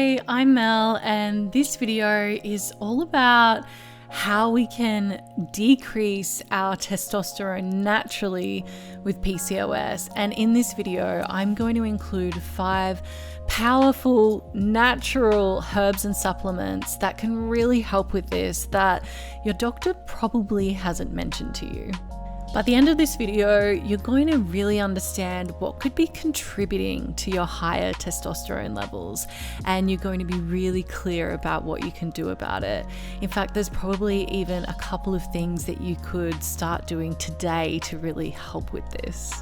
Hi, I'm Mel, and this video is all about how we can decrease our testosterone naturally with PCOS. And in this video, I'm going to include 5 powerful natural herbs and supplements that can really help with this that your doctor probably hasn't mentioned to you. By the end of this video, you're going to really understand what could be contributing to your higher testosterone levels, and you're going to be really clear about what you can do about it. In fact, there's probably even a couple of things that you could start doing today to really help with this.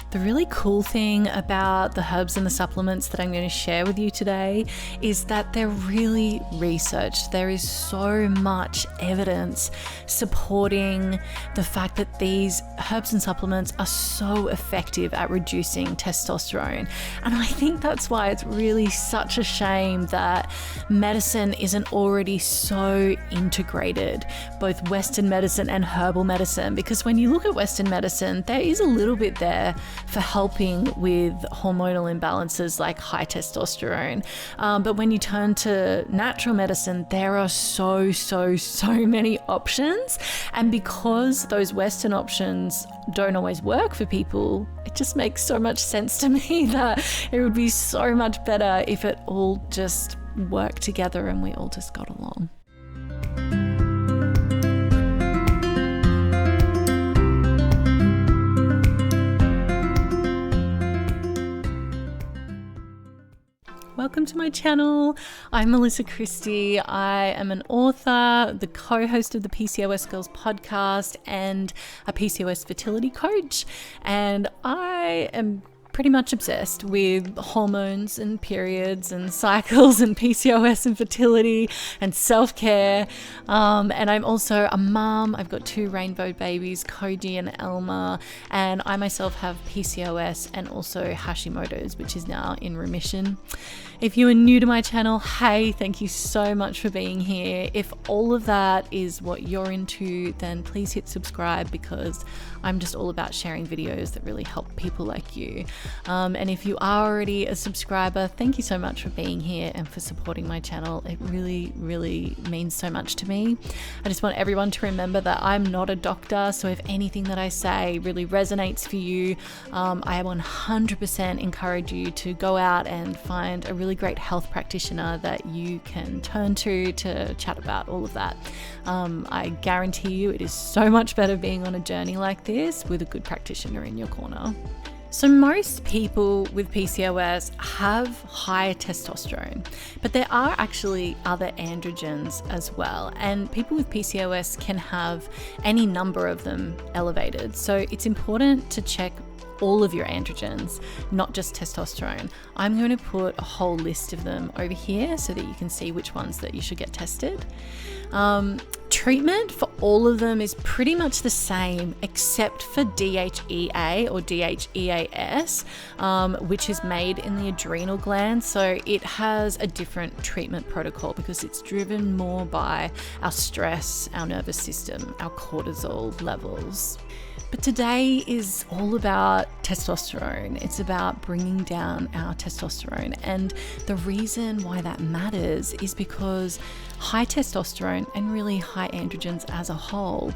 The really cool thing about the herbs and the supplements that I'm going to share with you today is that they're really researched. There is so much evidence supporting the fact that these herbs and supplements are so effective at reducing testosterone. And I think that's why it's really such a shame that medicine isn't already so integrated, both Western medicine and herbal medicine, because when you look at Western medicine, there is a little bit there for helping with hormonal imbalances like high testosterone. But when you turn to natural medicine, there are so many options. And because those Western options don't always work for people, it just makes so much sense to me that it would be so much better if it all just worked together and we all just got along. Welcome to my channel. I'm Melissa Christie. I am an author, the co-host of the PCOS Girls podcast, and a PCOS fertility coach. And I am pretty much obsessed with hormones and periods and cycles and PCOS and fertility and self-care. And I'm also a mum. I've got 2 rainbow babies, Koji and Elma, and I myself have PCOS and also Hashimoto's, which is now in remission. If you are new to my channel, hey, thank you so much for being here. If all of that is what you're into, then please hit subscribe, because I'm just all about sharing videos that really help people like you. And if you are already a subscriber, thank you so much for being here and for supporting my channel. It really means so much to me. I just want everyone to remember that I'm not a doctor, so if anything that I say really resonates for you, I 100% encourage you to go out and find a really great health practitioner that you can turn to chat about all of that. I guarantee you it is so much better being on a journey like this with a good practitioner in your corner. So most people with PCOS have high testosterone, but there are actually other androgens as well. And people with PCOS can have any number of them elevated. So it's important to check all of your androgens, not just testosterone. I'm going to put a whole list of them over here so that you can see which ones that you should get tested. Treatment for all of them is pretty much the same, except for DHEA or DHEAS, which is made in the adrenal gland. So it has a different treatment protocol because it's driven more by our stress, our nervous system, our cortisol levels. But today is all about testosterone. It's about bringing down our testosterone. And the reason why that matters is because high testosterone and really high androgens as a whole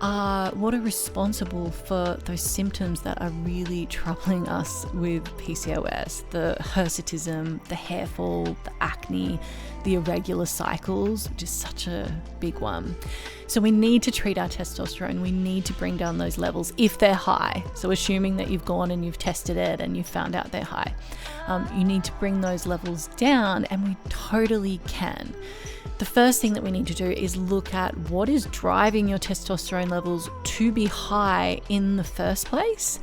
are what are responsible for those symptoms that are really troubling us with PCOS. The hirsutism, the hair fall, the acne, the irregular cycles, which is such a big one. So we need to treat our testosterone. We need to bring down those levels if they're high. So assuming that you've gone and you've tested it and you've found out they're high, you need to bring those levels down, and we totally can. The first thing that we need to do is look at what is driving your testosterone levels to be high in the first place.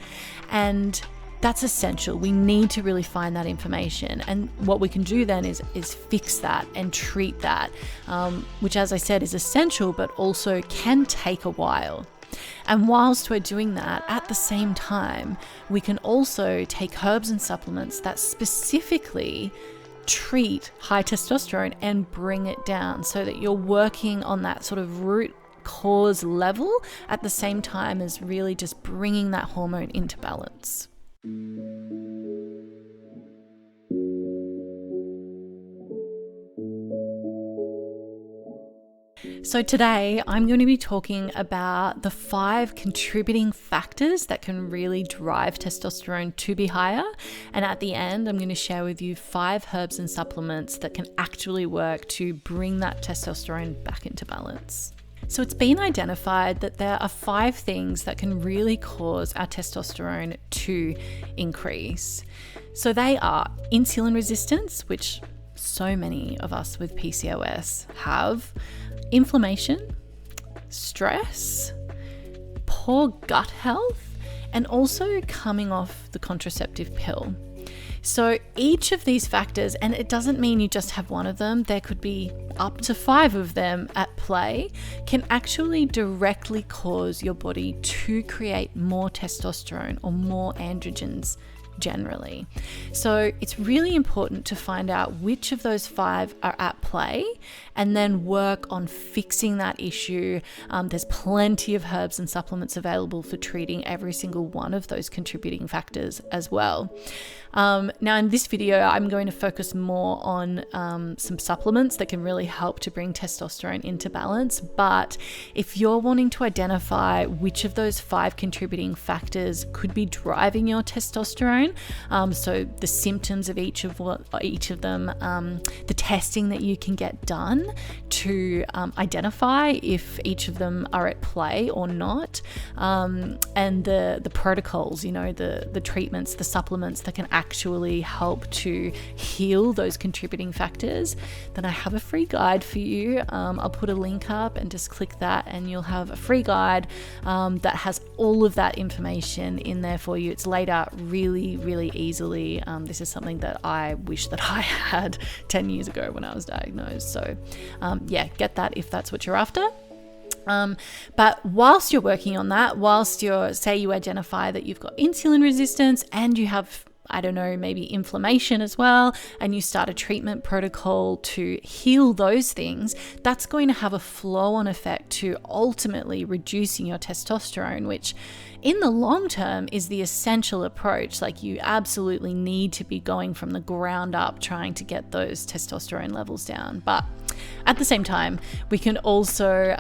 And that's essential. We need to really find that information. And what we can do then is fix that and treat that, which, as I said, is essential, but also can take a while. And whilst we're doing that, at the same time, we can also take herbs and supplements that specifically treat high testosterone and bring it down, so that you're working on that sort of root cause level at the same time as really just bringing that hormone into balance. So today I'm going to be talking about the 5 contributing factors that can really drive testosterone to be higher. And at the end, I'm going to share with you 5 herbs and supplements that can actually work to bring that testosterone back into balance. So it's been identified that there are 5 things that can really cause our testosterone to increase. So they are insulin resistance, which so many of us with PCOS have, inflammation, stress, poor gut health, and also coming off the contraceptive pill. So each of these factors, and it doesn't mean you just have one of them, there could be up to 5 of them at play, can actually directly cause your body to create more testosterone or more androgens generally. So it's really important to find out which of those 5 are at play and then work on fixing that issue. There's plenty of herbs and supplements available for treating every single one of those contributing factors as well. Now in this video, I'm going to focus more on some supplements that can really help to bring testosterone into balance. But if you're wanting to identify which of those 5 contributing factors could be driving your testosterone, so the symptoms of each of them, the testing that you can get done to identify if each of them are at play or not, and the protocols, the treatments, the supplements that can actually help to heal those contributing factors, then I have a free guide for you. I'll put a link up and just click that and you'll have a free guide that has all of that information in there for you. It's laid out really, really easily. This is something that I wish that I had 10 years ago when I was diagnosed. So get that if that's what you're after. But whilst you're working on that, whilst you identify that you've got insulin resistance and you have, maybe inflammation as well, and you start a treatment protocol to heal those things, that's going to have a flow-on effect to ultimately reducing your testosterone, which in the long term is the essential approach. Like, you absolutely need to be going from the ground up trying to get those testosterone levels down. But at the same time, we can also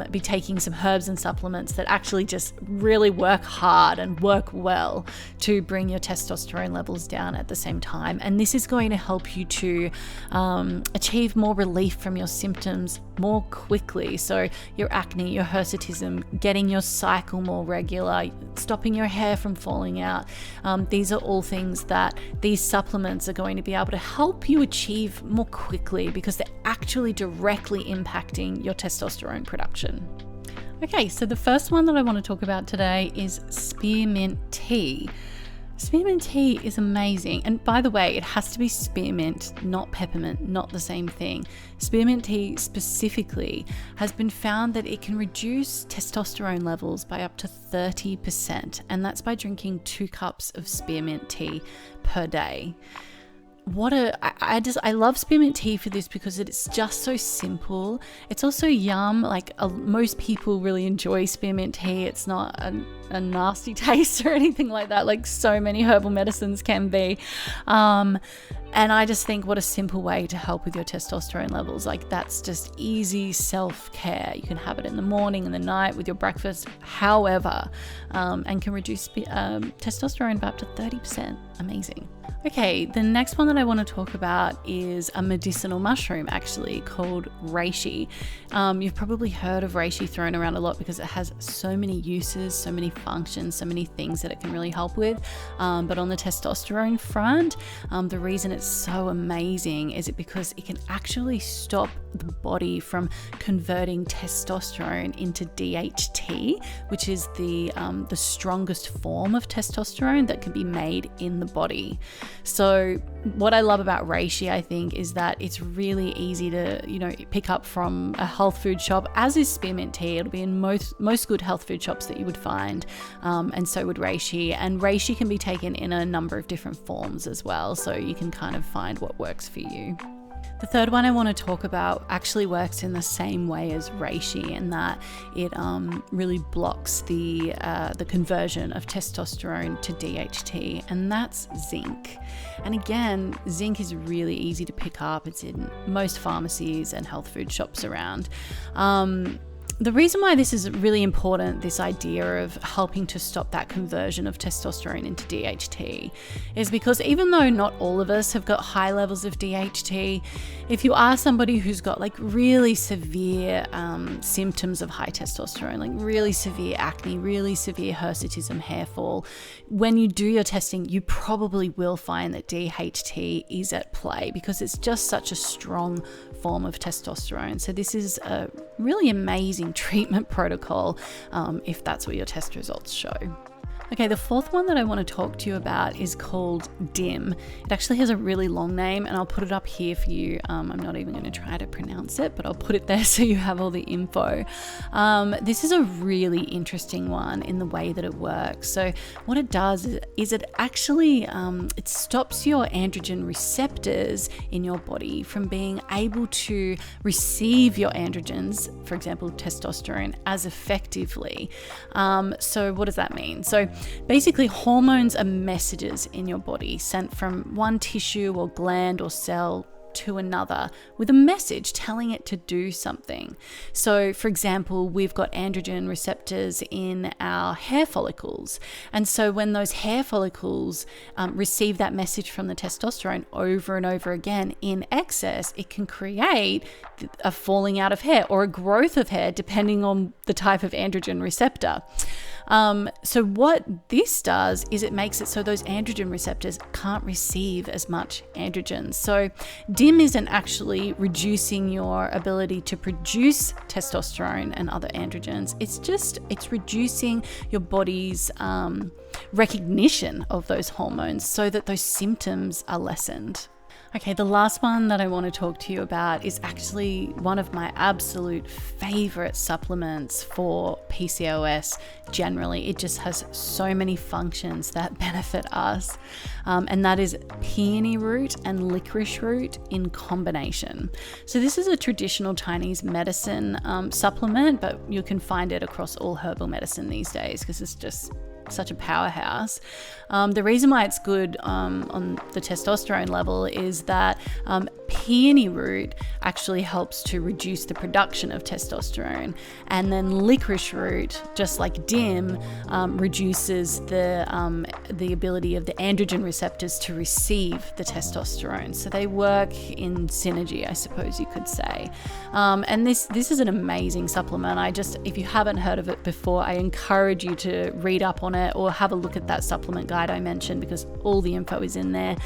be taking some herbs and supplements that actually just really work hard and work well to bring your testosterone levels down at the same time. And this is going to help you to achieve more relief from your symptoms more quickly. So your acne, your hirsutism, getting your cycle more regular, stopping your hair from falling out. These are all things that these supplements are going to be able to help you achieve more quickly because they're actually directly impacting your testosterone production. Okay, so the first one that I want to talk about today is spearmint tea. Spearmint tea is amazing. And by the way, it has to be spearmint, not peppermint, not the same thing. Spearmint tea specifically has been found that it can reduce testosterone levels by up to 30%. And that's by drinking 2 cups of spearmint tea per day. I love spearmint tea for this because it's just so simple. It's also yum. Most people really enjoy spearmint tea. It's not a nasty taste or anything like that, like so many herbal medicines can be. And I just think what a simple way to help with your testosterone levels. Like, that's just easy self-care. You can have it in the morning and the night with your breakfast, however, and can reduce testosterone by up to 30%. Amazing. Okay, the next one that I want to talk about is a medicinal mushroom, actually, called Reishi. You've probably heard of Reishi thrown around a lot because it has so many uses, so many functions, so many things that it can really help with. But on the testosterone front, the reason it's so amazing is because it can actually stop the body from converting testosterone into DHT, which is the strongest form of testosterone that can be made in the body. So what I love about Reishi, I think, is that it's really easy to, pick up from a health food shop, as is spearmint tea. It'll be in most good health food shops that you would find, and so would Reishi. And Reishi can be taken in a number of different forms as well, so you can kind of find what works for you. The third one I want to talk about actually works in the same way as Reishi, in that it really blocks the conversion of testosterone to DHT, and that's zinc. And again, zinc is really easy to pick up. It's in most pharmacies and health food shops around. The reason why this is really important, this idea of helping to stop that conversion of testosterone into DHT, is because even though not all of us have got high levels of DHT, if you are somebody who's got like really severe symptoms of high testosterone, like really severe acne, really severe hirsutism, hair fall, when you do your testing, you probably will find that DHT is at play because it's just such a strong form of testosterone. So this is a really amazing treatment protocol if that's what your test results show. Okay, the fourth one that I want to talk to you about is called DIM. It actually has a really long name, and I'll put it up here for you. I'm not even going to try to pronounce it, but I'll put it there so you have all the info. This is a really interesting one in the way that it works. So what it does is it actually it stops your androgen receptors in your body from being able to receive your androgens, for example, testosterone, as effectively. So what does that mean? So basically, hormones are messages in your body sent from one tissue or gland or cell to another with a message telling it to do something. So for example, we've got androgen receptors in our hair follicles, and so when those hair follicles receive that message from the testosterone over and over again in excess, it can create a falling out of hair or a growth of hair depending on the type of androgen receptor. So what this does is it makes it so those androgen receptors can't receive as much androgens. So DIM isn't actually reducing your ability to produce testosterone and other androgens. It's reducing your body's recognition of those hormones so that those symptoms are lessened. Okay, the last one that I want to talk to you about is actually one of my absolute favorite supplements for PCOS generally. It just has so many functions that benefit us, and that is peony root and licorice root in combination. So this is a traditional Chinese medicine supplement, but you can find it across all herbal medicine these days because it's just such a powerhouse. The reason why it's good on the testosterone level is that peony root actually helps to reduce the production of testosterone, and then licorice root, just like DIM, reduces the ability of the androgen receptors to receive the testosterone. So they work in synergy, I suppose you could say. And this is an amazing supplement. If you haven't heard of it before, I encourage you to read up on it or have a look at that supplement guide I mentioned, because all the info is in there.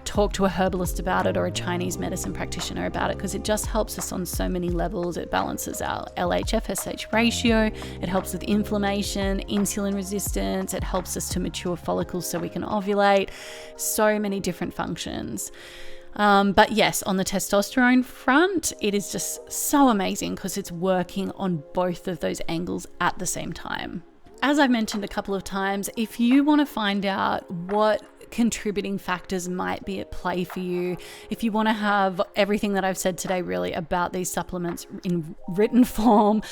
Talk to a herbalist about it or a Chinese medicine practitioner about it, because it just helps us on so many levels. It balances our LH-FSH ratio, it helps with inflammation, insulin resistance, it helps us to mature follicles so we can ovulate, so many different functions. But yes, on the testosterone front, it is just so amazing because it's working on both of those angles at the same time. As I've mentioned a couple of times, if you want to find out what contributing factors might be at play for you, if you want to have everything that I've said today really about these supplements in written form,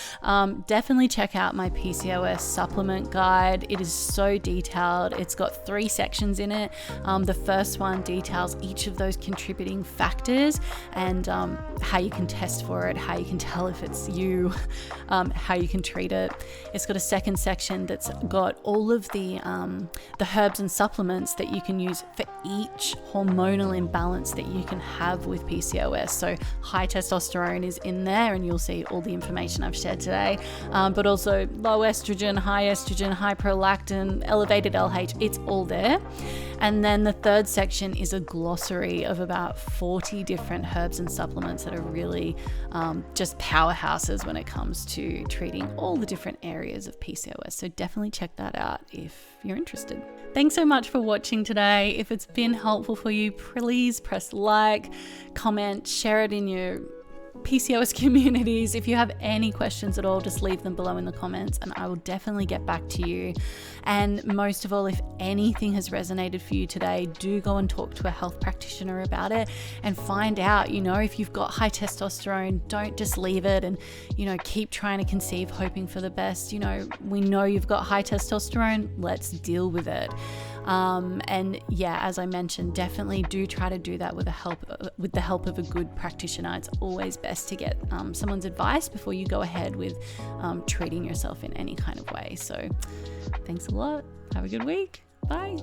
definitely check out my PCOS supplement guide. It is so detailed. It's got 3 sections in it. The first one details each of those contributing factors and how you can test for it, how you can tell if it's you, how you can treat it. It's got a second section that's got all of the herbs and supplements that you can use for each hormonal imbalance that you can have with PCOS. So high testosterone is in there, and you'll see all the information I've shared today, but also low estrogen, high prolactin, elevated LH, it's all there. And then the third section is a glossary of about 40 different herbs and supplements that are really just powerhouses when it comes to treating all the different areas of PCOS. So definitely check that out if you're interested. Thanks so much for watching today. If it's been helpful for you, please press like, comment, share it in your PCOS communities. If you have any questions at all, just leave them below in the comments and I will definitely get back to you. And most of all, if anything has resonated for you today, do go and talk to a health practitioner about it and find out, if you've got high testosterone, don't just leave it and, keep trying to conceive, hoping for the best. We know you've got high testosterone, let's deal with it. And yeah, as I mentioned, definitely do try to do that with the help of a good practitioner. It's always best to get someone's advice before you go ahead with treating yourself in any kind of way. So thanks a lot. Have a good week. Bye.